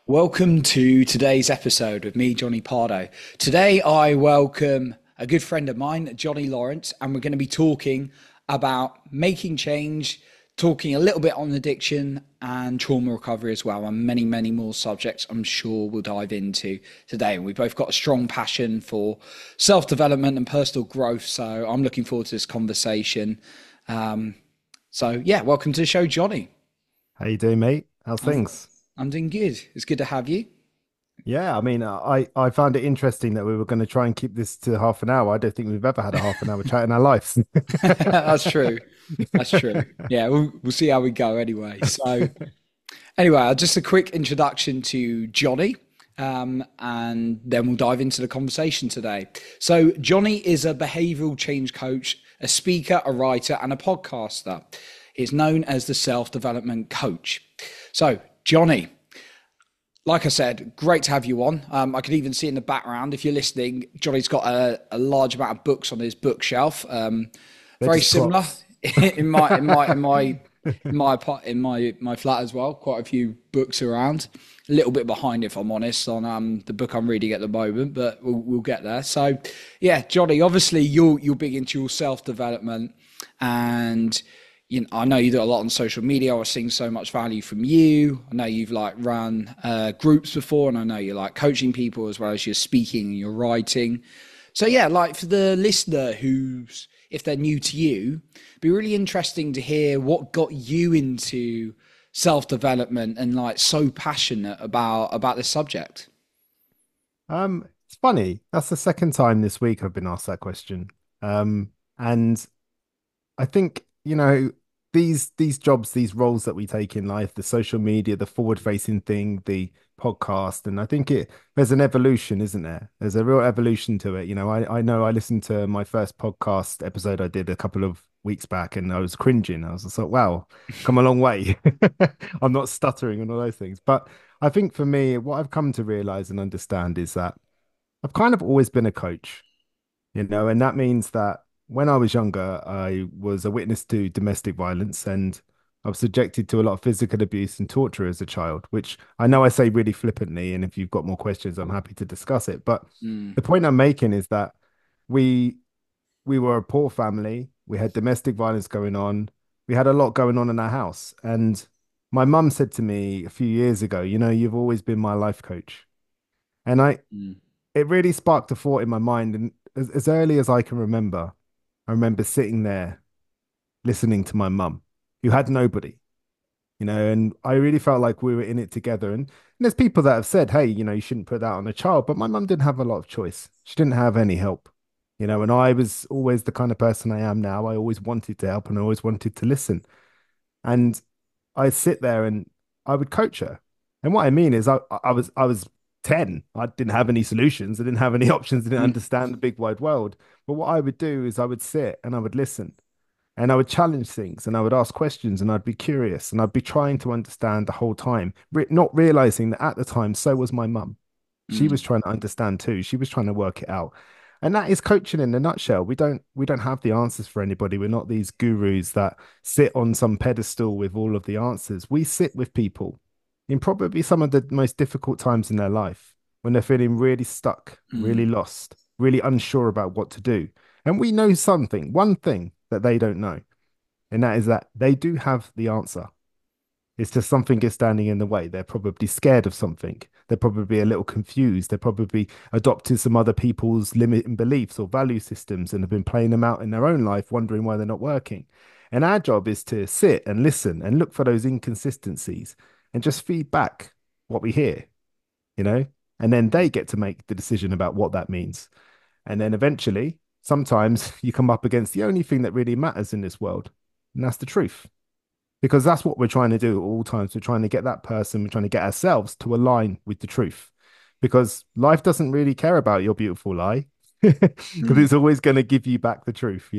Welcome to today's episode with me, Johnny Pardo. Today, I welcome a good friend of mine, Johnny Lawrence, and we're going to be talking about making change, talking a little bit on addiction and trauma recovery as well, and many, many more subjects I'm sure we'll dive into today. And we've both got a strong passion for self development and personal growth, so I'm looking forward to this conversation. Um, yeah, welcome to the show, Johnny. How you doing, mate? How's I'm, things? I'm doing good. It's good to have you. Yeah, I found it interesting that we were going to try and keep this to half an hour. I don't think we've ever had a half an hour chat in our lives. That's true. That's true. Yeah, we'll see how we go anyway. So, anyway, just a quick introduction to Johnny, and then we'll dive into the conversation today. So, Johnny is a behavioral change coach, a speaker, a writer, and a podcaster. He's known as the self development coach. So, Johnny, like I said, great to have you on. I could even see in the background, if you're listening, Johnny's got a large amount of books on his bookshelf. They're Very just similar props. in my flat as well. Quite a few books around. A little bit behind, if I'm honest, on the book I'm reading at the moment, but we'll get there. So, yeah, Johnny, obviously you're big into your self development, and I know you do a lot on social media. I was seeing so much value from you. I know you've like run groups before, and I know you're like coaching people as well as you're speaking and you're writing. So yeah, like for the listener who's if they're new to you, it'd be really interesting to hear what got you into self development and like so passionate about this subject. It's funny. That's the second time this week I've been asked that question. And I think, these jobs, these roles that we take in life, the social media, the forward-facing thing, the podcast, and I think there's an evolution, isn't there? There's a real evolution to it. I know I listened to my first podcast episode I did a couple of weeks back and I was cringing. I was just like, wow, come a long way. I'm not stuttering and all those things. But I think for me, what I've come to realize and understand is that I've kind of always been a coach, and that means that when I was younger, I was a witness to domestic violence and I was subjected to a lot of physical abuse and torture as a child, which I know I say really flippantly. And if you've got more questions, I'm happy to discuss it. But Mm, the point I'm making is that we we were a poor family. We had domestic violence going on. We had a lot going on in our house. And my mum said to me a few years ago, you've always been my life coach. And mm, it really sparked a thought in my mind. And as early as I can remember, I remember sitting there listening to my mum, who had nobody, and I really felt like we were in it together. And there's people that have said, hey, you shouldn't put that on a child, but my mum didn't have a lot of choice. She didn't have any help, and I was always the kind of person I am now. I always wanted to help and I always wanted to listen. And I'd sit there and I would coach her. And what I mean is I was 10. I didn't have any solutions. I didn't have any options. I didn't mm, understand the big wide world. But what I would do is I would sit and I would listen and I would challenge things and I would ask questions and I'd be curious and I'd be trying to understand the whole time, not realizing that at the time, so was my mum. She was mm, trying to understand too. She was trying to work it out. And that is coaching in a nutshell. We don't have the answers for anybody. We're not these gurus that sit on some pedestal with all of the answers. We sit with people in probably some of the most difficult times in their life when they're feeling really stuck, really mm, lost, really unsure about what to do. And we know something, one thing that they don't know, and that is that they do have the answer. It's just something is standing in the way. They're probably scared of something. They're probably a little confused. They're probably adopted some other people's limiting beliefs or value systems and have been playing them out in their own life, wondering why they're not working. And our job is to sit and listen and look for those inconsistencies and just feed back what we hear, you know? And then they get to make the decision about what that means. And then eventually, sometimes you come up against the only thing that really matters in this world, and that's the truth, because that's what we're trying to do at all times. We're trying to get that person, we're trying to get ourselves to align with the truth, because life doesn't really care about your beautiful lie, because mm, it's always going to give you back the truth.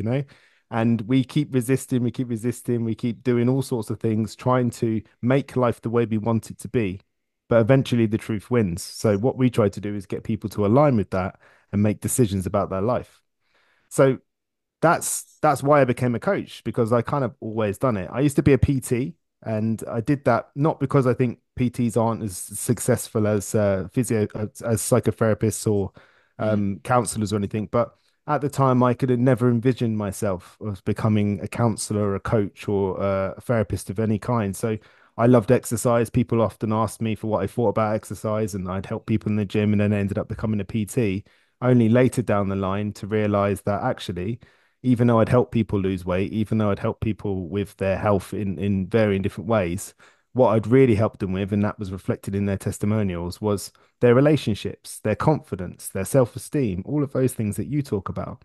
And we keep resisting, we keep resisting, we keep doing all sorts of things, trying to make life the way we want it to be. But eventually the truth wins. So what we try to do is get people to align with that and make decisions about their life. So that's why I became a coach, because I kind of always done it. I used to be a PT and I did that not because I think PTs aren't as successful as physio as psychotherapists or Mm, counselors or anything. But at the time, I could have never envisioned myself as becoming a counselor, a coach, or a therapist of any kind. So I loved exercise. People often asked me for what I thought about exercise, and I'd help people in the gym, and then I ended up becoming a PT. Only later down the line to realize that actually, even though I'd help people lose weight, even though I'd help people with their health in varying different ways, what I'd really helped them with, and that was reflected in their testimonials, was their relationships, their confidence, their self-esteem, all of those things that you talk about.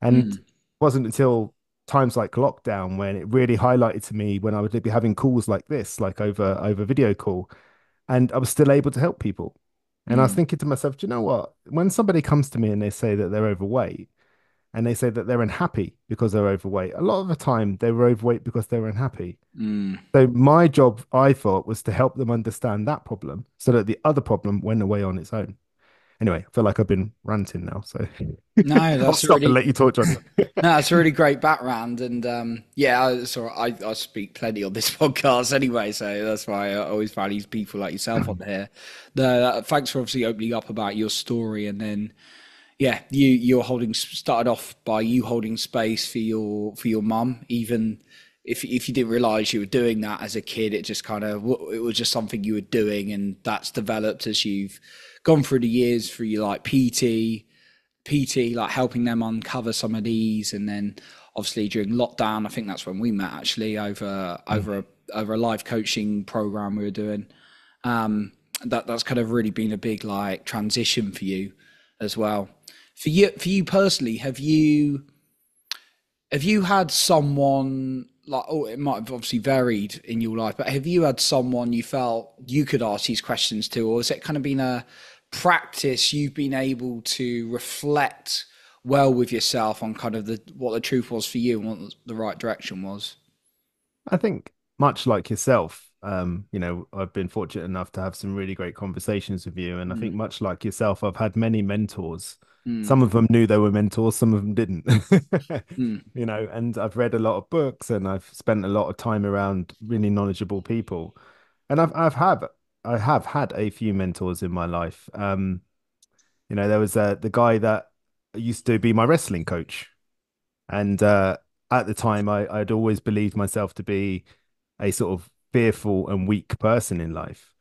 And it mm, wasn't until times like lockdown when it really highlighted to me when I would be having calls like this, like over video call, and I was still able to help people. And I was mm, thinking to myself, do you know what? When somebody comes to me and they say that they're overweight, and they say that they're unhappy because they're overweight. A lot of the time, they were overweight because they were unhappy. mm. So my job, I thought, was to help them understand that problem so that the other problem went away on its own. Anyway, I feel like I've been ranting now, so No, I'll that's stop and really let you talk, Johnny. no, it's a really great background, and yeah, so I speak plenty on this podcast anyway, so that's why I always value people like yourself on here. Thanks for obviously opening up about your story, and then yeah, you're holding started off by you holding space for your mum, even if you didn't realize you were doing that as a kid, it just kind of it was just something you were doing, and that's developed as you've gone through the years through your like PT, like helping them uncover some of these, and then obviously during lockdown, I think that's when we met actually over a live coaching program we were doing. That's kind of really been a big like transition for you as well. For you personally, have you had someone like, oh, it might have obviously varied in your life, but have you had someone you felt you could ask these questions to, or has it kind of been a practice you've been able to reflect well with yourself on kind of what the truth was for you and what the right direction was? I think much like yourself, I've been fortunate enough to have some really great conversations with you. And I think Mm, much like yourself, I've had many mentors. mm, Some of them knew they were mentors, some of them didn't. mm, And I've read a lot of books and I've spent a lot of time around really knowledgeable people. And I have had a few mentors in my life. There was the guy that used to be my wrestling coach. And at the time, I'd always believed myself to be a sort of fearful and weak person in life.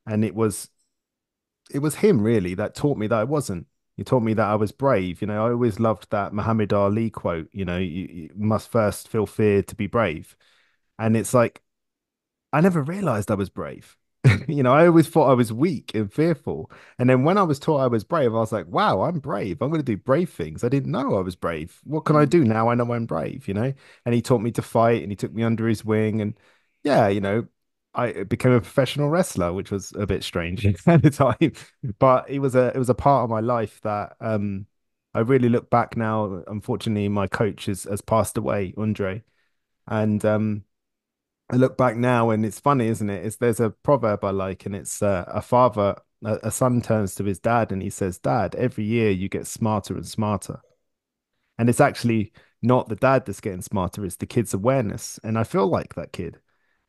And it was him really that taught me that I wasn't. He taught me that I was brave. I always loved that Muhammad Ali quote, you must first feel fear to be brave. And it's like I never realized I was brave. I always thought I was weak and fearful. And then when I was taught I was brave, I was like, wow, I'm brave. I'm going to do brave things. I didn't know I was brave. What can I mm, do now? I know I'm brave. And he taught me to fight and he took me under his wing. And yeah, I became a professional wrestler, which was a bit strange at the time. But it was a part of my life that I really look back now. Unfortunately, my coach has passed away, Andre. And I look back now and it's funny, isn't it? There's a proverb I like, and it's a son turns to his dad and he says, "Dad, every year you get smarter and smarter." And it's actually not the dad that's getting smarter, it's the kid's awareness. And I feel like that kid.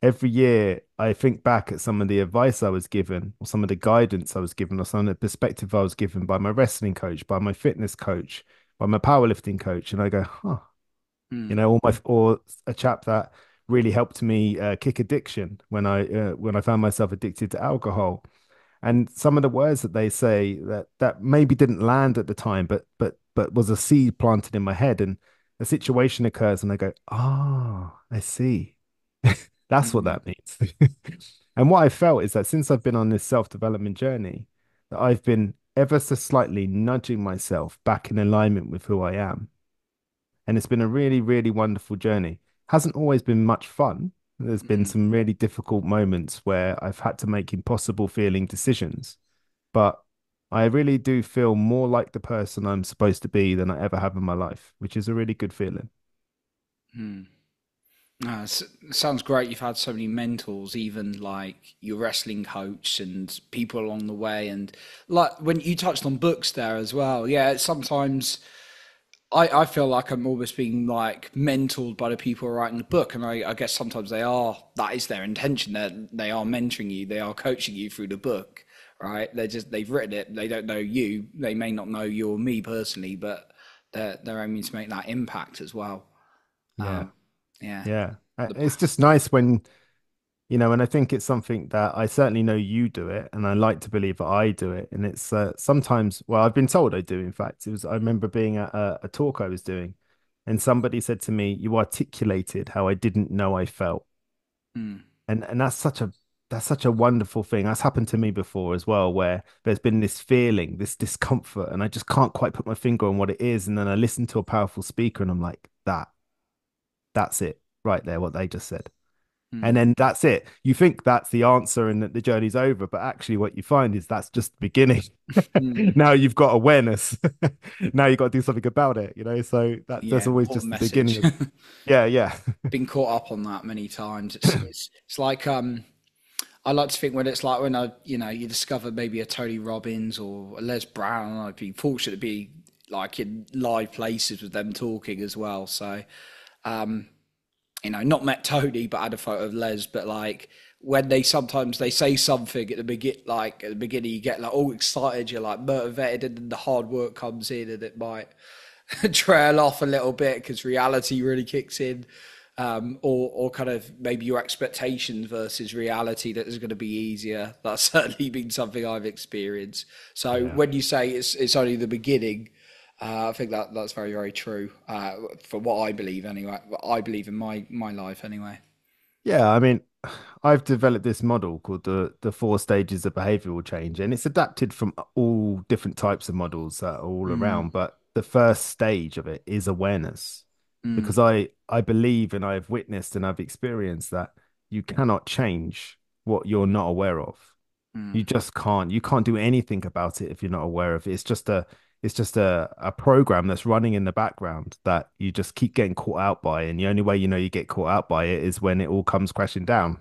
Every year I think back at some of the advice I was given, or some of the guidance I was given, or some of the perspective I was given by my wrestling coach, by my fitness coach, by my powerlifting coach, and I go, huh, mm, or a chap that really helped me kick addiction when I found myself addicted to alcohol. And some of the words that they say that maybe didn't land at the time, but was a seed planted in my head, and a situation occurs, and I go, "Ah, I see. That's what mm, that means." And what I felt is that since I've been on this self-development journey, that I've been ever so slightly nudging myself back in alignment with who I am, and it's been a really, really wonderful journey. Hasn't always been much fun. There's been mm, some really difficult moments where I've had to make impossible feeling decisions, but I really do feel more like the person I'm supposed to be than I ever have in my life, which is a really good feeling. mm. It sounds great. You've had so many mentors, even like your wrestling coach and people along the way. And like when you touched on books there as well. Yeah, it's sometimes I feel like I'm almost being like mentored by the people who are writing the book, and I guess sometimes they are. That is their intention. They are mentoring you. They are coaching you through the book, right? They've written it. They don't know you. They may not know you or me personally, but they're aiming to make that impact as well. Yeah. Yeah. Yeah. The, It's just nice when, and I think it's something that I certainly know you do it, and I like to believe that I do it. And it's sometimes, well, I've been told I do, in fact. I remember being at a talk I was doing, and somebody said to me, "You articulated how I didn't know I felt." mm, And that's such a wonderful thing. That's happened to me before as well, where there's been this feeling, this discomfort, and I just can't quite put my finger on what it is. And then I listen to a powerful speaker, and I'm like, that's it right there, what they just said. And mm, then that's it. You think that's the answer and that the journey's over, but actually, what you find is that's just the beginning. mm. Now you've got awareness. Now you've got to do something about it. So that's Yeah, always important just the beginning message. of, yeah, yeah. Been caught up on that many times. It's like I like to think when it's like when you discover maybe a Tony Robbins or a Les Brown. I've been fortunate to be like in live places with them talking as well. So, not met Tony, but had a photo of Les. But like when sometimes they say something at the beginning, you get like all excited, you're like motivated, and then the hard work comes in, and it might trail off a little bit because reality really kicks in, or kind of maybe your expectations versus reality that is going to be easier. That's certainly been something I've experienced. So Yeah. when you say it's only the beginning, I think that's very very true for what I believe anyway. What I believe in my life anyway. Yeah, I mean, I've developed this model called the four stages of behavioral change, and it's adapted from all different types of models that are all Mm, around. But the first stage of it is awareness, because mm, I believe and I've witnessed and I've experienced that you cannot change what you're not aware of. You mm, just can't. You can't do anything about it if you're not aware of it. It's just a program that's running in the background that you just keep getting caught out by. And the only way you get caught out by it is when it all comes crashing down.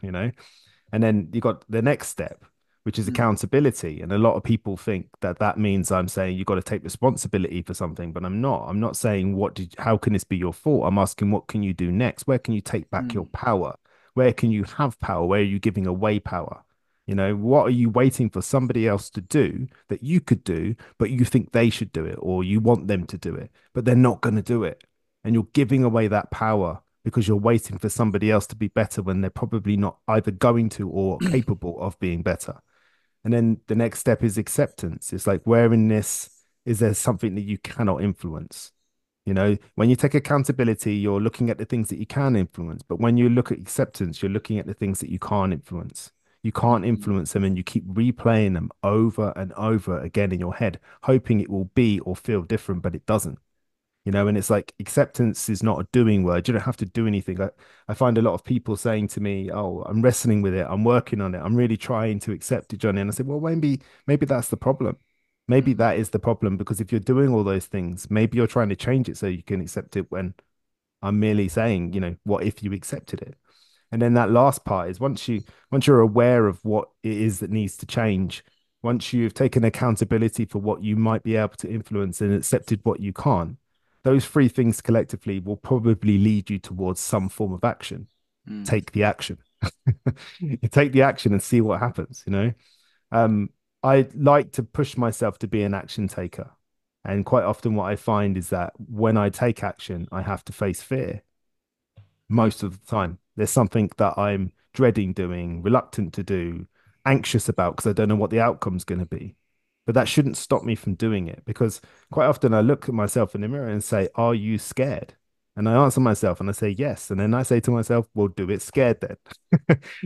And then you got the next step, which is mm, accountability. And a lot of people think that that means I'm saying you've got to take responsibility for something, but I'm not. I'm not saying how can this be your fault? I'm asking what can you do next? Where can you take back your mm, power? Where can you have power? Where are you giving away power? What are you waiting for somebody else to do that you could do, but you think they should do it or you want them to do it, but they're not going to do it. And you're giving away that power because you're waiting for somebody else to be better when they're probably not either going to or capable of being better. And then the next step is acceptance. It's like, where in this is there something that you cannot influence? When you take accountability, you're looking at the things that you can influence. But when you look at acceptance, you're looking at the things that you can't influence. You can't mm, influence them, and you keep replaying them over and over again in your head, hoping it will be or feel different, but it doesn't. And it's like acceptance is not a doing word. You don't have to do anything. I find a lot of people saying to me, "Oh, I'm wrestling with it. I'm working on it. I'm really trying to accept it, Johnny." And I said, "Well, maybe that's the problem. Maybe mm, that is the problem because if you're doing all those things, maybe you're trying to change it so you can accept it when I'm merely saying, what if you accepted it?" And then that last part is once you're aware of what it is that needs to change, once you've taken accountability for what you might be able to influence and accepted what you can't, those three things collectively will probably lead you towards some form of action. mm, Take the action. You take the action and see what happens. Um, I like to push myself to be an action taker. And quite often what I find is that when I take action, I have to face fear mm, most of the time. There's something that I'm dreading doing, reluctant to do, anxious about because I don't know what the outcome's going to be. But that shouldn't stop me from doing it because quite often I look at myself in the mirror and say, "Are you scared?" And I answer myself and I say, "Yes." And then I say to myself, "Well, do it scared then."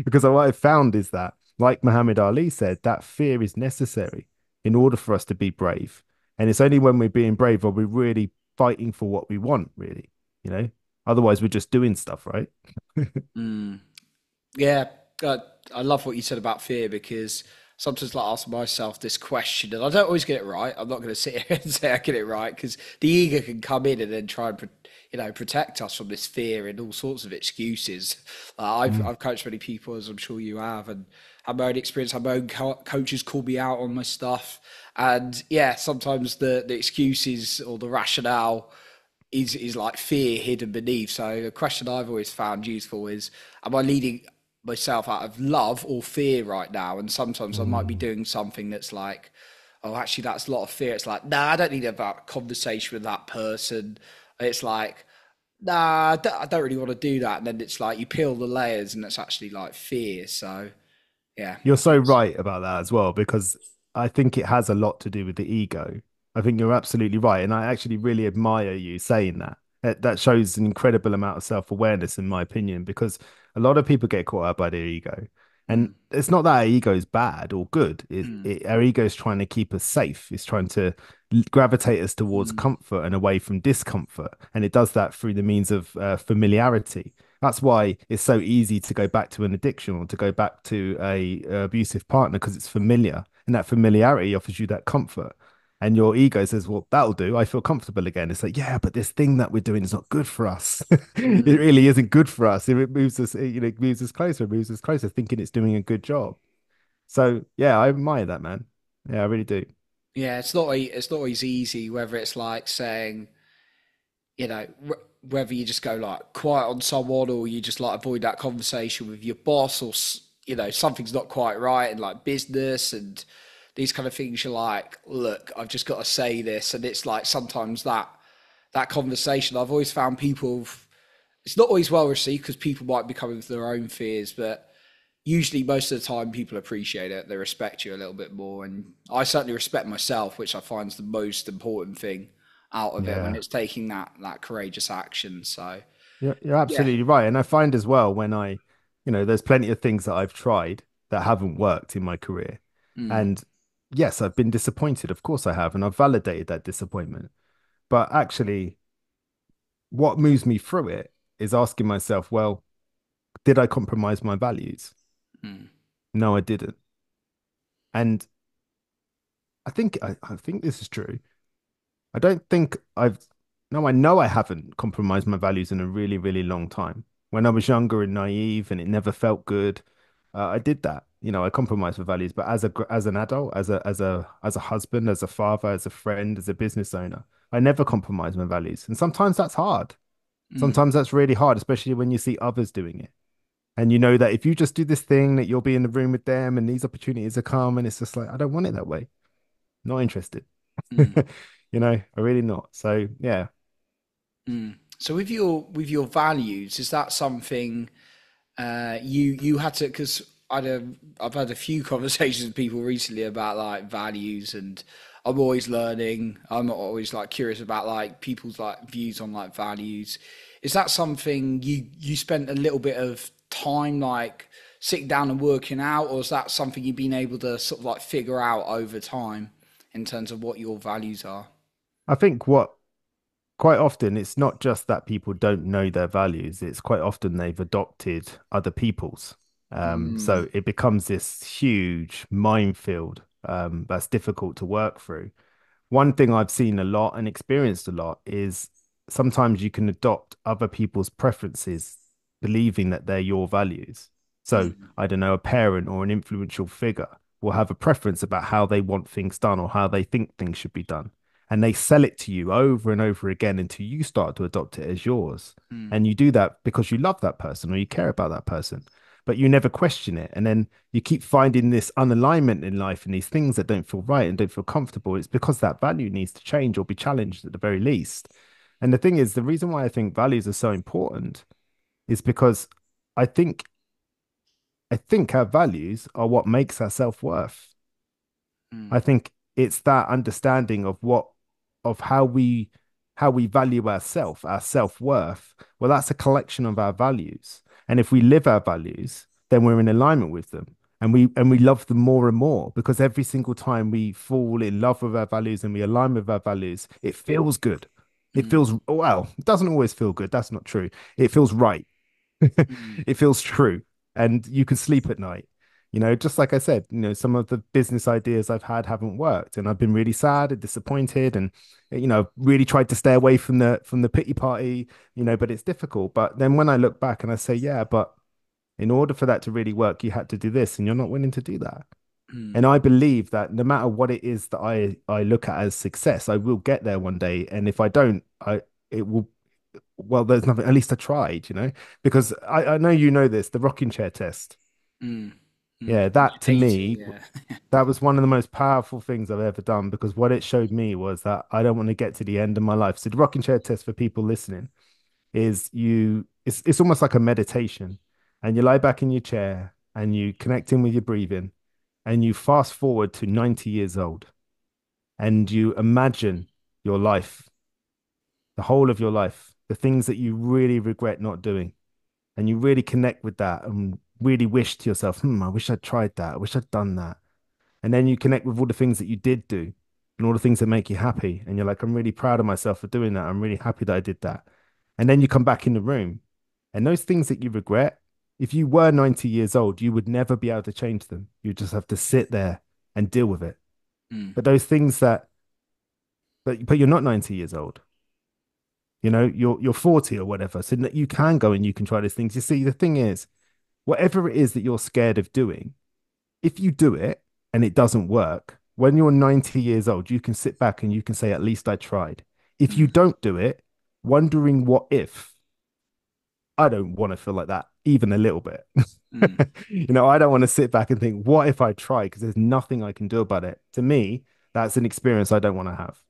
Because what I've found is that, like Muhammad Ali said, that fear is necessary in order for us to be brave. And it's only when we're being brave are we really fighting for what we want, really, you know? Otherwise, we're just doing stuff, right? mm. Yeah, uh, I love what you said about fear because sometimes I ask myself this question and I don't always get it right. I'm not going to sit here and say I get it right because the ego can come in and then try and protect us from this fear and all sorts of excuses. I've coached many people as I'm sure you have and had my own experience. Had my own coaches call me out on my stuff, and yeah, sometimes the excuses or the rationale is like fear hidden beneath. So the question I've always found useful is, am I leading myself out of love or fear right now? And sometimes I might be Mm. doing something that's like, oh, actually, that's a lot of fear. It's like, nah, I don't need to have that conversation with that person. It's like, nah, I don't really want to do that. And then it's like you peel the layers, and it's actually like fear. So yeah, You're so right about that as well, because I think it has a lot to do with the ego. I think you're absolutely right. And I actually really admire you saying that. That shows an incredible amount of self-awareness, in my opinion, because a lot of people get caught up by their ego. And mm, it's not that our ego is bad or good. mm, Our ego is trying to keep us safe. It's trying to gravitate us towards mm, comfort and away from discomfort. And it does that through the means of familiarity. That's why it's so easy to go back to an addiction or to go back to a abusive partner, because it's familiar, and that familiarity offers you that comfort. And your ego says, "Well, that'll do. I feel comfortable again." It's like, yeah, but this thing that we're doing is not good for us. It mm. really isn't good for us. If it moves us, it moves us closer, thinking it's doing a good job. So yeah, I admire that, man. Yeah, I really do. Yeah, it's not always easy. Whether it's like saying, you know, whether you just go like quiet on someone, or you just like avoid that conversation with your boss, or you know, something's not quite right in like business and these kind of things. You're like, look, I've just got to say this, and it's like sometimes that conversation. I've always found people. It's not always well received because people might be coming with their own fears, but usually most of the time people appreciate it. They respect you a little bit more, and I certainly respect myself, which I find is the most important thing out of it when Yeah. it's taking that courageous action. So You're yeah. absolutely right. And I find as well when there's plenty of things that I've tried that haven't worked in my career. Mm, And yes, I've been disappointed. Of course I have. And I've validated that disappointment. But actually, what moves me through it is asking myself, well, did I compromise my values? mm, No, I didn't. And I think this is true. I don't think I've, no, I know I haven't compromised my values in a really, really long time. When I was younger and naive and it never felt good, I did that. I compromised my values. But as an adult, as a husband, as a father, as a friend, as a business owner, I never compromised my values. And sometimes that's hard. mm, Sometimes that's really hard, especially when you see others doing it. And you know that if you just do this thing, that you'll be in the room with them and these opportunities will come, and it's just like, I don't want it that way. Not interested. mm, I really not. So yeah. mm. So with your values, is that something you had to? Because I've had a few conversations with people recently about like values, and I'm always learning. I'm always like curious about like people's like views on like values. Is that something you spent a little bit of time like sitting down and working out, or is that something you've been able to sort of like figure out over time in terms of what your values are? I think what quite often it's not just that people don't know their values, it's quite often they've adopted other people's. So Mm, it becomes this huge minefield that's difficult to work through. One thing I've seen a lot and experienced a lot is sometimes you can adopt other people's preferences, believing that they're your values. So, mm, I don't know, a parent or an influential figure will have a preference about how they want things done or how they think things should be done. And they sell it to you over and over again until you start to adopt it as yours. mm, And you do that because you love that person or you care about that person, but you never question it. And then you keep finding this unalignment in life and these things that don't feel right and don't feel comfortable. It's because that value needs to change or be challenged at the very least. And the thing is, the reason why I think values are so important is because I think I think our values are what makes our self-worth. I mm, think it's that understanding of how we value ourself, our self-worth. Well, that's a collection of our values. And if we live our values, then we're in alignment with them. And we love them more and more because every single time we fall in love with our values and we align with our values, it feels good. It mm, feels, well, it doesn't always feel good. That's not true. It feels right. mm, It feels true. And you can sleep at night. Just like I said, some of the business ideas I've had haven't worked, and I've been really sad and disappointed, and really tried to stay away from the pity party, but it's difficult. But then when I look back and I say, yeah, but in order for that to really work, you had to do this, and you're not willing to do that. And mm, I believe that no matter what it is that I look at as success, I will get there one day. And if I don't, it will, well, there's nothing, at least I tried, because I know you know this, the rocking chair test. Mm, Yeah, you that to hate it, me, yeah. that was one of the most powerful things I've ever done because what it showed me was that I don't want to get to the end of my life. So the rocking chair test for people listening is it's almost like a meditation. And you lie back in your chair and you connect in with your breathing and you fast forward to 90 years old and you imagine your life, the whole of your life, the things that you really regret not doing. And you really connect with that and really wish to yourself, I wish I'd tried that. I wish I'd done that. And then you connect with all the things that you did do and all the things that make you happy. And you're like, I'm really proud of myself for doing that. I'm really happy that I did that. And then you come back in the room and those things that you regret, if you were 90 years old, you would never be able to change them. You just have to sit there and deal with it. Mm, But those things but you're not 90 years old. You're 40 or whatever. So that you can go and you can try these things. You see, the thing is, whatever it is that you're scared of doing, if you do it and it doesn't work, when you're 90 years old, you can sit back and you can say, at least I tried. If you mm, don't do it, wondering what if, I don't want to feel like that even a little bit. mm, I don't want to sit back and think, what if I try? Because there's nothing I can do about it. To me, that's an experience I don't want to have.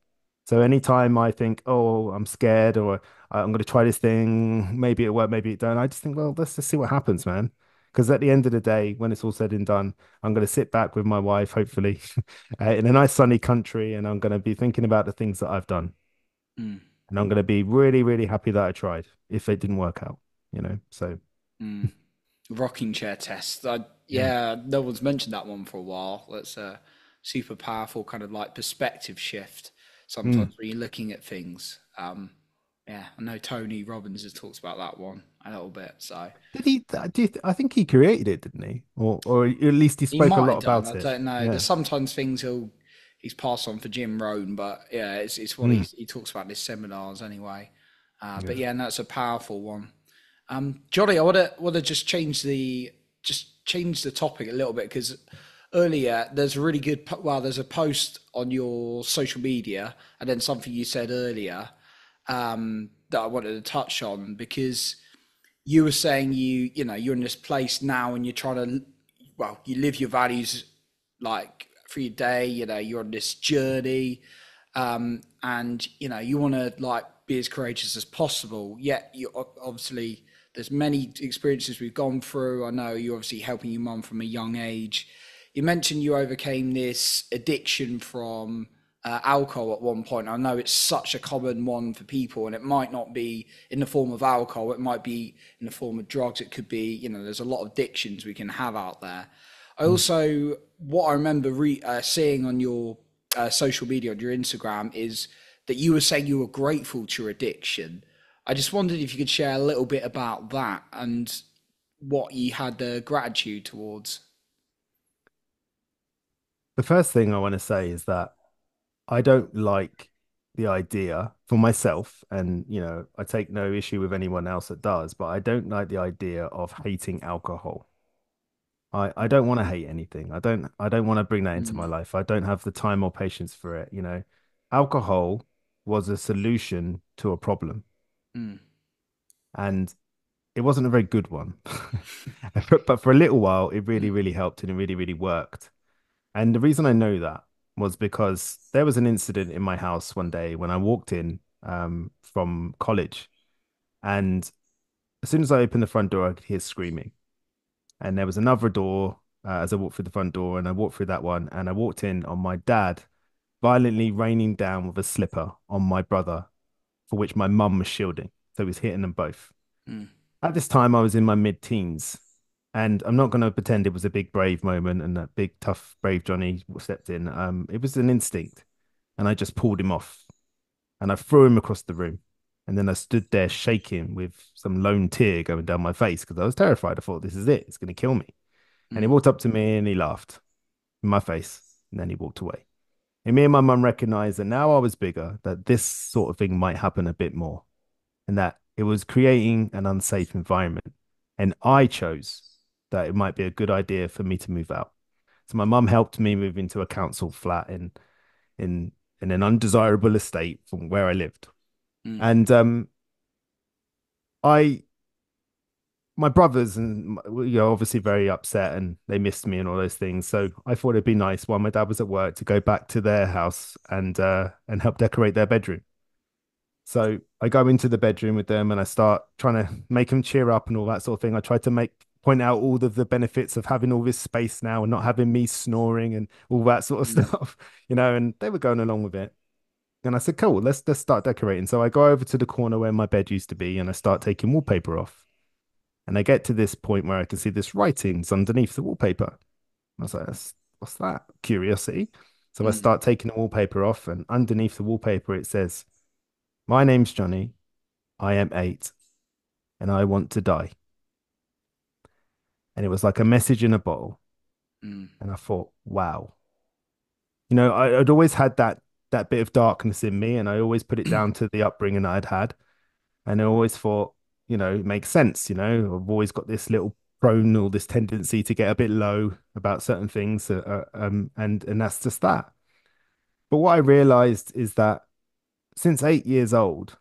So anytime I think, oh, I'm scared or I'm going to try this thing, maybe it work, maybe it don't, I just think, well, let's just see what happens, man. Because at the end of the day, when it's all said and done, I'm going to sit back with my wife, hopefully, in a nice sunny country, and I'm going to be thinking about the things that I've done. mm, And I'm going to be really, really happy that I tried if it didn't work out. So, mm. Rocking chair test. yeah. Yeah, no one's mentioned that one for a while. That's a super powerful kind of like perspective shift Mm. sometimes when you're looking at things. Yeah, I know Tony Robbins has talked about that one a little bit. So Did he? I think he created it, didn't he? Or at least he he spoke a might lot have done. I about it. don't know. There's Yeah. sometimes things he's passed on for Jim Rohn, but yeah, it's what Mm. he talks about in his seminars anyway. But Yeah. yeah, and that's a powerful one. Johnny, I want to just change the topic a little bit because earlier there's a really good there's a post on your social media and then something you said earlier that I wanted to touch on because you were saying you're in this place now and you're trying to you live your values like for your day, you're on this journey, and you want to like be as courageous as possible, yet you obviously there's many experiences we've gone through. I know you're obviously helping your mum from a young age. You mentioned you overcame this addiction from alcohol at one point. I know it's such a common one for people, and it might not be in the form of alcohol. It might be in the form of drugs. It could be, there's a lot of addictions we can have out there. I Mm. also, what I remember seeing on your social media, on your Instagram, is that you were saying you were grateful to your addiction. I just wondered if you could share a little bit about that and what you had the gratitude towards. The first thing I want to say is that I don't like the idea for myself, and I take no issue with anyone else that does, but I don't like the idea of hating alcohol. I don't want to hate anything. I don't want to bring that into my Mm, life. I don't have the time or patience for it. Alcohol was a solution to a problem, mm, and it wasn't a very good one. But for a little while, it really, mm, really helped and it really, really worked. And the reason I know that was because there was an incident in my house one day when I walked in from college. And as soon as I opened the front door, I could hear screaming. And there was another door as I walked through the front door, and I walked through that one, and I walked in on my dad violently raining down with a slipper on my brother, for which my mum was shielding. So he was hitting them both. mm, At this time, I was in my mid-teens, and I'm not going to pretend it was a big brave moment and that big tough brave Johnny stepped in. It was an instinct, and I just pulled him off, and I threw him across the room, and then I stood there shaking with some lone tear going down my face because I was terrified. I thought, this is it; it's going to kill me. And he mm, walked up to me and he laughed in my face, and then he walked away. And me and my mum recognized that now I was bigger, that this sort of thing might happen a bit more and that it was creating an unsafe environment. And I chose that it might be a good idea for me to move out. So my mum helped me move into a council flat in in an undesirable estate from where I lived. Mm, And I my brothers and obviously very upset and they missed me and all those things. So I thought it'd be nice while my dad was at work to go back to their house and help decorate their bedroom. So I go into the bedroom with them and I start trying to make them cheer up and all that sort of thing. I try to make point out all of the benefits of having all this space now and not having me snoring and all that sort of mm, stuff, and they were going along with it. And I said, cool, let's start decorating. So I go over to the corner where my bed used to be and I start taking wallpaper off. And I get to this point where I can see this writings underneath the wallpaper. I was like, what's that? Curiosity. So I mm, start taking the wallpaper off, and underneath the wallpaper it says, "My name's Johnny. I am 8, and I want to die." And it was like a message in a bottle. mm, And I thought, wow. I'd always had that bit of darkness in me, and I always put it down to the upbringing I'd had. And I always thought, it makes sense. I've always got this little prone or this tendency to get a bit low about certain things, and that's just that. But what I realized is that since 8 years old,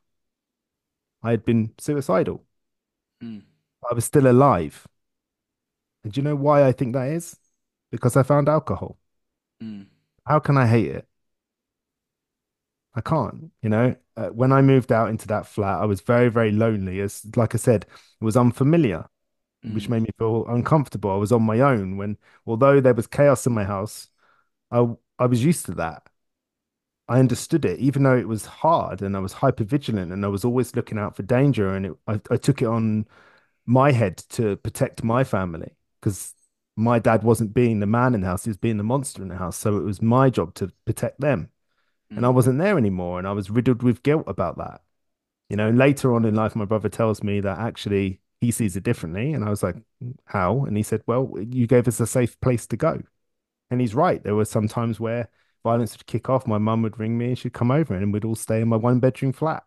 I had been suicidal. mm, I was still alive. And do you know why I think that is? Because I found alcohol. mm, How can I hate it? I can't. When I moved out into that flat, I was very, very lonely. As like I said, it was unfamiliar, which mm, made me feel uncomfortable. I was on my own although there was chaos in my house, I was used to that. I understood it, even though it was hard and I was hyper vigilant and I was always looking out for danger. And I took it on my head to protect my family because my dad wasn't being the man in the house, he was being the monster in the house. So it was my job to protect them. And I mm, wasn't there anymore. And I was riddled with guilt about that. And later on in life, my brother tells me that actually he sees it differently. And I was like, how? And he said, well, you gave us a safe place to go. And he's right. There were some times where violence would kick off. My mum would ring me and she'd come over and we'd all stay in my one bedroom flat.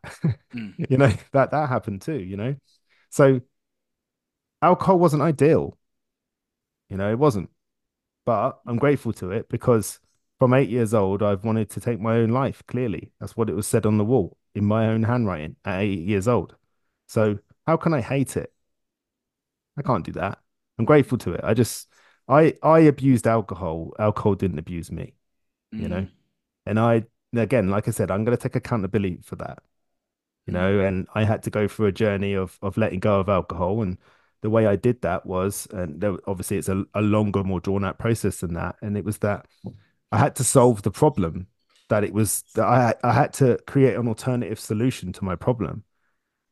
mm, That happened too. So alcohol wasn't ideal, it wasn't. But I'm grateful to it because from 8 years old, I've wanted to take my own life. Clearly, that's what it was said on the wall in my own handwriting at 8 years old. So how can I hate it? I can't do that. I'm grateful to it. I abused alcohol. Alcohol didn't abuse me, you know? mm, And again, like I said, I'm going to take accountability for that, mm, and I had to go through a journey of letting go of alcohol. And the way I did that was, and obviously it's a longer, more drawn out process than that. And it was that I had to solve the problem that I had to create an alternative solution to my problem.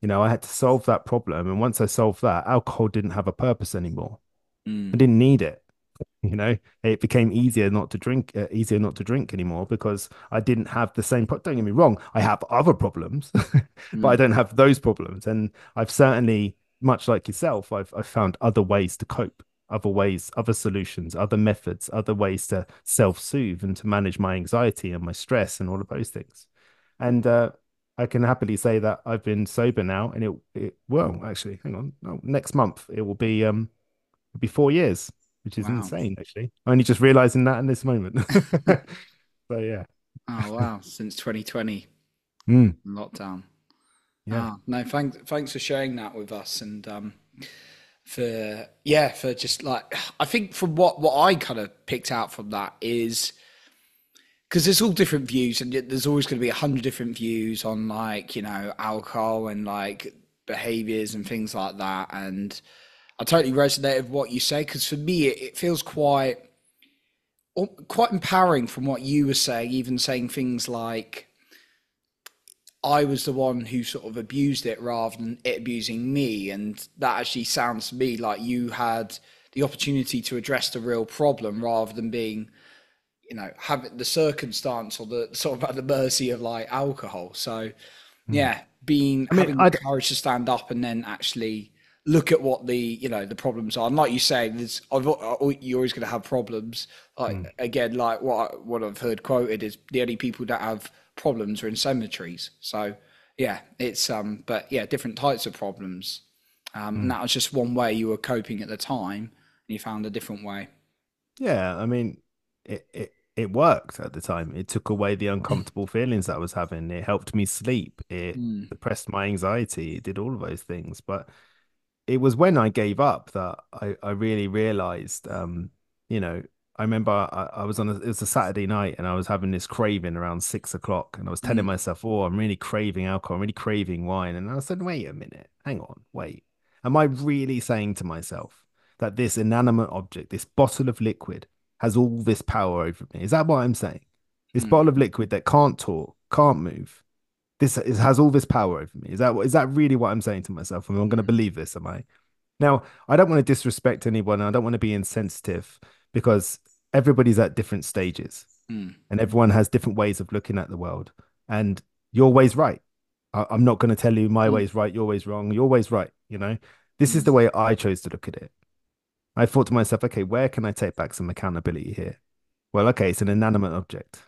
I had to solve that problem. And once I solved that, alcohol didn't have a purpose anymore. I mm, didn't need it. It became easier not to drink anymore because I didn't have the same don't get me wrong, I have other problems, but I mm, don't have those problems. And I've certainly, much like yourself, I've found other ways to cope, other ways, other solutions, other methods, other ways to self-soothe and to manage my anxiety and my stress and all of those things. And I can happily say that I've been sober now, and well, actually, hang on, no, next month it'll be 4 years, which is wow. insane, actually. Only just realizing that in this moment. So yeah. Oh wow, since 2020 Mm, lockdown. yeah. Ah, no, thanks for sharing that with us and for just like I think from what I kind of picked out from that is because there's all different views and there's always going to be 100 different views on like alcohol and like behaviors and things like that. And I totally resonate with what you say because for me it feels quite empowering from what you were saying, even saying things like I was the one who sort of abused it rather than it abusing me. And that actually sounds to me like you had the opportunity to address the real problem rather than being, having the circumstance or the sort of at the mercy of like alcohol. So Mm. yeah, being I mean, having the courage to stand up and then actually look at what the problems are. And like you say, you're always going to have problems. Like mm, again, like what I've heard quoted is the only people that have problems are in cemeteries. So yeah, it's but yeah, different types of problems. And mm. that was just one way you were coping at the time, and you found a different way. Yeah, I mean, it worked at the time. It took away the uncomfortable feelings that I was having. It helped me sleep. It Mm, suppressed my anxiety. It did all of those things. But it was when I gave up that I really realized, you know, I remember I was it was a Saturday night and I was having this craving around 6 o'clock and I was telling mm, myself, oh, I'm really craving alcohol. I'm really craving wine. And I said, wait a minute, hang on, wait. Am I really saying to myself that this inanimate object, this bottle of liquid, has all this power over me? Is that what I'm saying? This mm, bottle of liquid that can't talk, can't move, has all this power over me. Is that really what I'm saying to myself? Am I going to mm, believe this? Am I? Now, I don't want to disrespect anyone. I don't want to be insensitive because everybody's at different stages mm, and everyone has different ways of looking at the world. And your way's right. I'm not going to tell you my mm, way's right, your way's wrong. Your way's right. This is mm, the way I chose to look at it. I thought to myself, okay, where can I take back some accountability here? Well, okay, it's an inanimate object.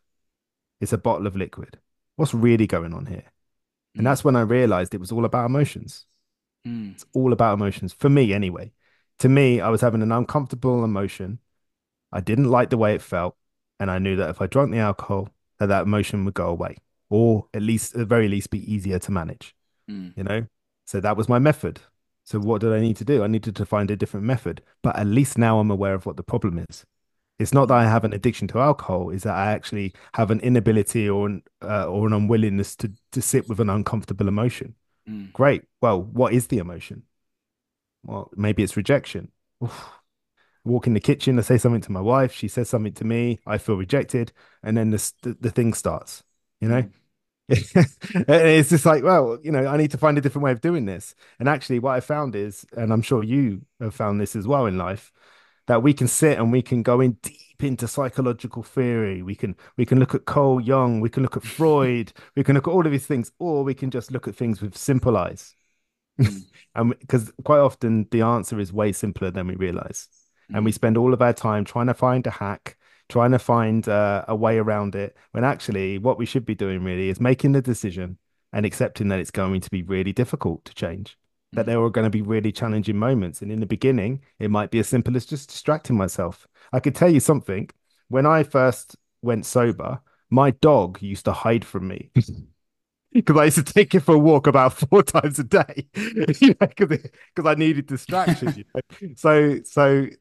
It's a bottle of liquid. What's really going on here? And mm, that's when I realized it was all about emotions. mm, It's all about emotions for me, anyway. To me, I was having an uncomfortable emotion. I didn't like the way it felt, and I knew that if I drank the alcohol, that emotion would go away, or at the very least, be easier to manage. mm, You know, so that was my method. So what did I need to do? I needed to find a different method. But at least now I'm aware of what the problem is. It's not that mm, I have an addiction to alcohol; is that I actually have an inability or an unwillingness to sit with an uncomfortable emotion. mm, Great. Well, what is the emotion? Well, maybe it's rejection. Oof. Walk in the kitchen, I say something to my wife, she says something to me, I feel rejected, and then the thing starts, you know? mm, It's just like, well, I need to find a different way of doing this. And actually, what I found is, and I'm sure you have found this as well in life, that we can sit and we can go in deep into psychological theory. We can look at Carl Jung, we can look at Freud, we can look at all of these things, or we can just look at things with simple eyes. mm, And because quite often the answer is way simpler than we realize. And we mm, spend all of our time trying to find a hack, trying to find a way around it, when actually what we should be doing really is making the decision and accepting that it's going to be really difficult to change, that mm, there are going to be really challenging moments. And in the beginning, it might be as simple as just distracting myself. I could tell you something. When I first went sober, my dog used to hide from me. Because I used to take it for a walk about 4 times a day, because I needed distraction. So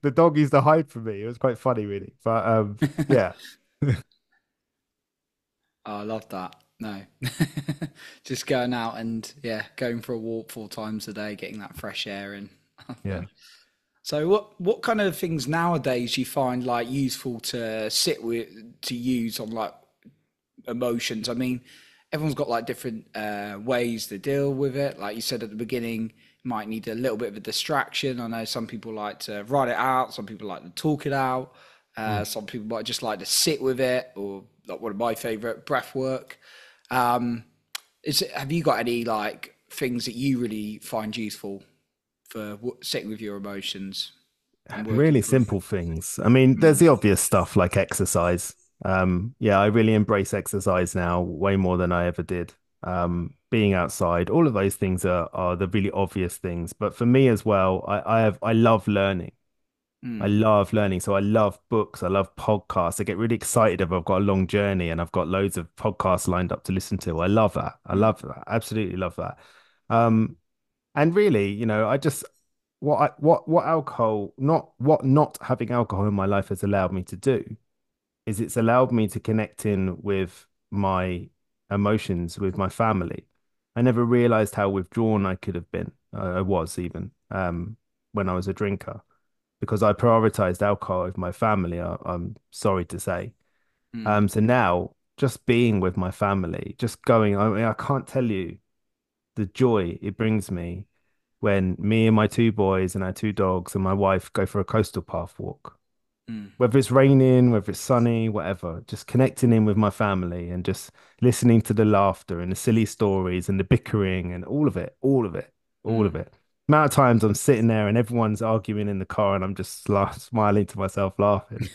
the dog used to hide from me. It was quite funny, really. But yeah, Oh, I love that. No, just going out and yeah, going for a walk 4 times a day, getting that fresh air in. yeah. So, what kind of things nowadays you find like useful to sit with to use on like emotions? I mean, everyone's got like different ways to deal with it. Like you said at the beginning, you might need a little bit of a distraction. I know some people like to write it out, some people like to talk it out, Mm. some people might just like to sit with it, or like one of my favorite breath work. Um, have you got any like things that you really find useful for sitting with your emotions and working Really through? simple things. I mean, there's the obvious stuff like exercise. Yeah, I really embrace exercise now way more than I ever did. Being outside, all of those things are the really obvious things. But for me as well, I love learning. I Mm, love learning. So I love books. I love podcasts. I get really excited if I've got a long journey and I've got loads of podcasts lined up to listen to. I love that. I mm, love that. Absolutely love that. Um, and really, I just what alcohol, not having alcohol in my life has allowed me to do is it's allowed me to connect in with my emotions, with my family. I never realized how withdrawn I could have been. I was even when I was a drinker because I prioritized alcohol with my family. I'm sorry to say. mm, So now just being with my family, just going, I mean, I can't tell you the joy it brings me when me and my two boys and our two dogs and my wife go for a coastal path walk. mm, Whether it's raining, whether it's sunny, whatever, just connecting in with my family and just listening to the laughter and the silly stories and the bickering and all of it, all of it, all of mm, it. Amount of times I'm sitting there and everyone's arguing in the car and I'm just smiling to myself, laughing,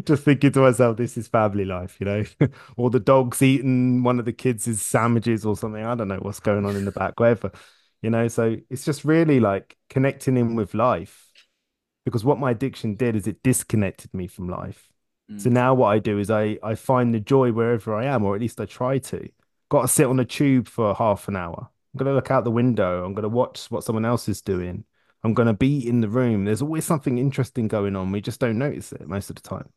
just thinking to myself, this is family life. Or the dog's eating one of the kids' sandwiches or something. I don't know what's going on in the back, whatever. So it's just really like connecting in with life because what my addiction did is it disconnected me from life. So Mm, now what I do is I find the joy wherever I am, or at least I try to. Got to sit on a tube for half an hour. I'm gonna look out the window. I'm gonna watch what someone else is doing. I'm gonna be in the room. There's always something interesting going on. We just don't notice it most of the time.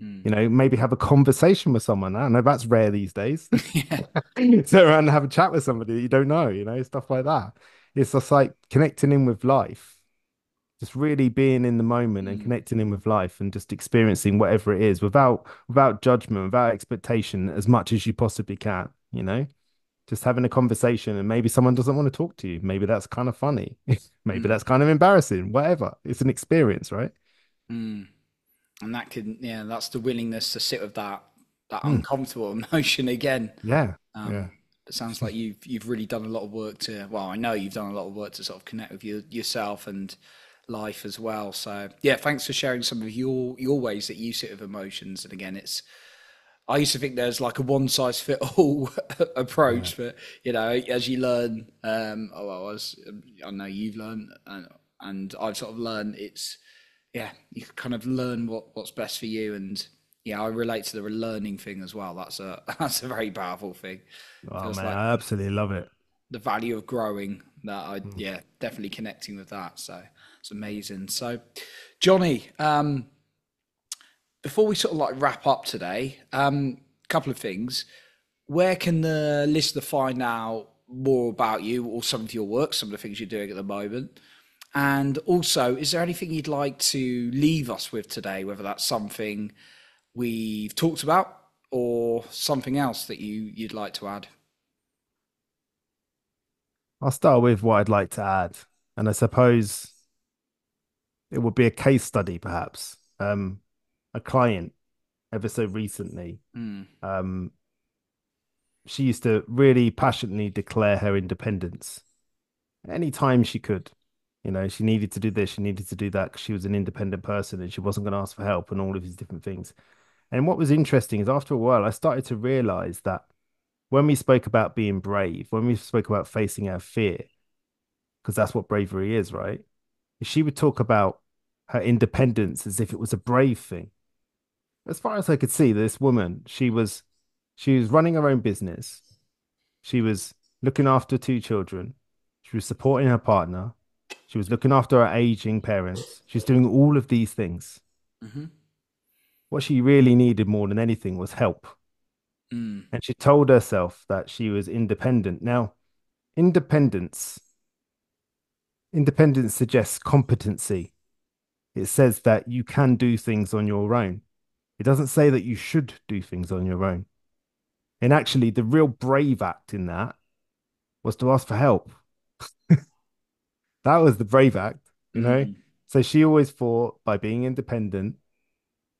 mm. You know, maybe have a conversation with someone. I don't know, that's rare these days. Yeah. Sit around and have a chat with somebody that you don't know, stuff like that. It's just like connecting in with life, just really being in the moment and Mm, connecting in with life and just experiencing whatever it is without judgment, without expectation, as much as you possibly can. Just having a conversation and maybe someone doesn't want to talk to you. Maybe that's kind of funny. Maybe mm, that's kind of embarrassing, whatever. It's an experience, right? mm. And that can, yeah, that's the willingness to sit with that Mm, uncomfortable emotion again. yeah. Yeah. Um, it sounds like you've really done a lot of work to. Well, I know you've done a lot of work to sort of connect with yourself and life as well. So yeah, thanks for sharing some of your ways that you sit with emotions. And again, it's I used to think there's like a one size fit all Yeah. approach, but as you learn, I know you've learned, and I've sort of learned it's yeah, you kind of learn what's best for you, and yeah, I relate to the learning thing as well. That's a that's a very powerful thing. Oh Feels man, like I absolutely love it. the value of growing. That I Mm. yeah, definitely connecting with that. So it's amazing. So, Johnny, before we sort of like wrap up today, couple of things. Where can the listener find out more about you or some of your work, some of the things you're doing at the moment? And also, is there anything you'd like to leave us with today, whether that's something we've talked about or something else that you'd like to add? I'll start with what I'd like to add. And I suppose it would be a case study, perhaps. A client ever so recently, Mm, um, she used to really passionately declare her independence anytime she could. She needed to do this, she needed to do that because she was an independent person and she wasn't going to ask for help and all of these different things. And what was interesting is after a while, I started to realize that when we spoke about being brave, when we spoke about facing our fear, because that's what bravery is, right? She would talk about her independence as if it was a brave thing. As far as I could see, this woman, she was running her own business. She was looking after two children. She was supporting her partner. She was looking after her aging parents. She was doing all of these things. hmm What she really needed more than anything was help. mm, And she told herself that she was independent. Now, independence, independence suggests competency. It says that you can do things on your own. It doesn't say that you should do things on your own. And actually, the real brave act in that was to ask for help. That was the brave act. mm, So she always thought by being independent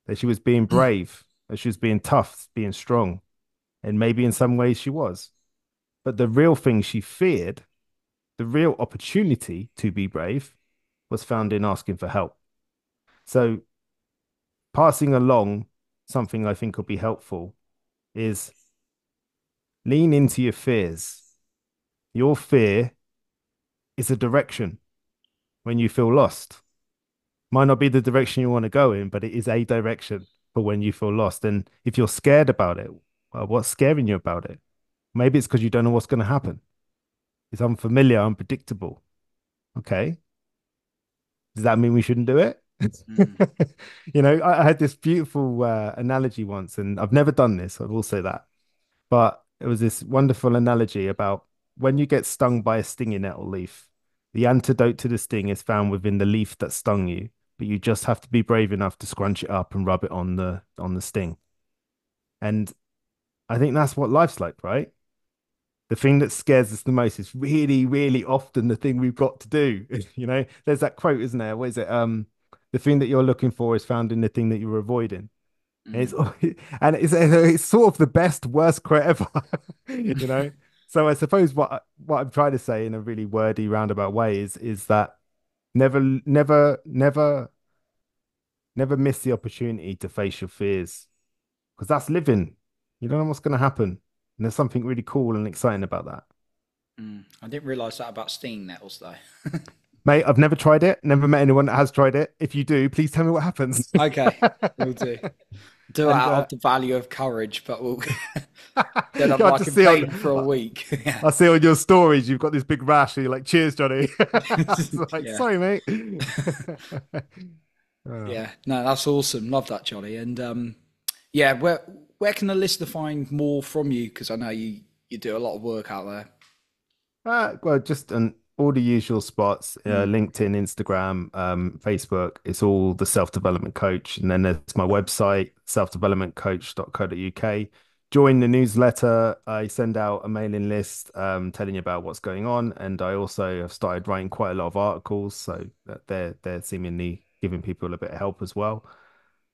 that she was being brave, that she was being tough, being strong. And maybe in some ways she was. But the real thing she feared, the real opportunity to be brave, was found in asking for help. So passing along something I think will be helpful is lean into your fears. Your fear is a direction when you feel lost. Might not be the direction you want to go in, but it is a direction for when you feel lost. And if you're scared about it, well, what's scaring you about it? Maybe it's because you don't know what's going to happen. It's unfamiliar, unpredictable. Okay. Does that mean we shouldn't do it? mm, I had this beautiful analogy once, and I've never done this. I will say that. But it was this wonderful analogy about when you get stung by a stinging nettle leaf, the antidote to the sting is found within the leaf that stung you, but you just have to be brave enough to scrunch it up and rub it on the sting. And I think that's what life's like, right? The thing that scares us the most is really, really often the thing we've got to do. There's that quote, isn't there? What is it? The thing that you're looking for is found in the thing that you're avoiding. And it's mm. and it's sort of the best worst quote ever, you know. So I suppose what I'm trying to say in a really wordy roundabout way is that never never never never miss the opportunity to face your fears because that's living. You don't know what's going to happen, and there's something really cool and exciting about that. I didn't realise that about stinging nettles though. Mate, I've never tried it, never met anyone that has tried it. If you do, please tell me what happens. Okay, will do. Do it And out of the value of courage, but we'll then I'm I like just in see pain on for a week. Yeah. I see on your stories you've got this big rash and you're like, cheers, Johnny. It's like, Yeah. sorry, mate. Oh. Yeah. No, that's awesome. Love that, Johnny. And yeah, where can the listener find more from you? Because I know you do a lot of work out there. Well, just all the usual spots, Mm. LinkedIn, Instagram, Facebook. It's all the self-development coach. And then there's my website, selfdevelopmentcoach.co.uk. Join the newsletter. I send out a mailing list telling you about what's going on. And I also have started writing quite a lot of articles. So that they're seemingly giving people a bit of help as well.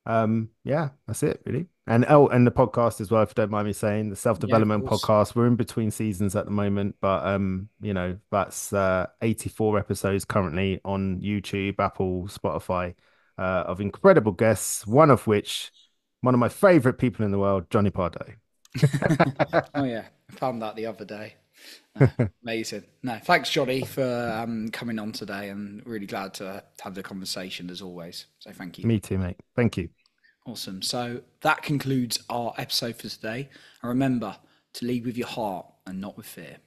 Yeah, that's it really. And and the podcast as well, if you don't mind me saying, the Yeah, of self-development course. podcast. We're in between seasons at the moment, but that's 84 episodes currently on YouTube, Apple, Spotify, of incredible guests, one of my favorite people in the world, Johnny Pardo. Oh yeah, I found that the other day. No, amazing. No, thanks, Johnny, for coming on today, and really glad to have the conversation as always. So thank you. Me too, mate. Thank you. Awesome. So that concludes our episode for today. And remember to lead with your heart and not with fear.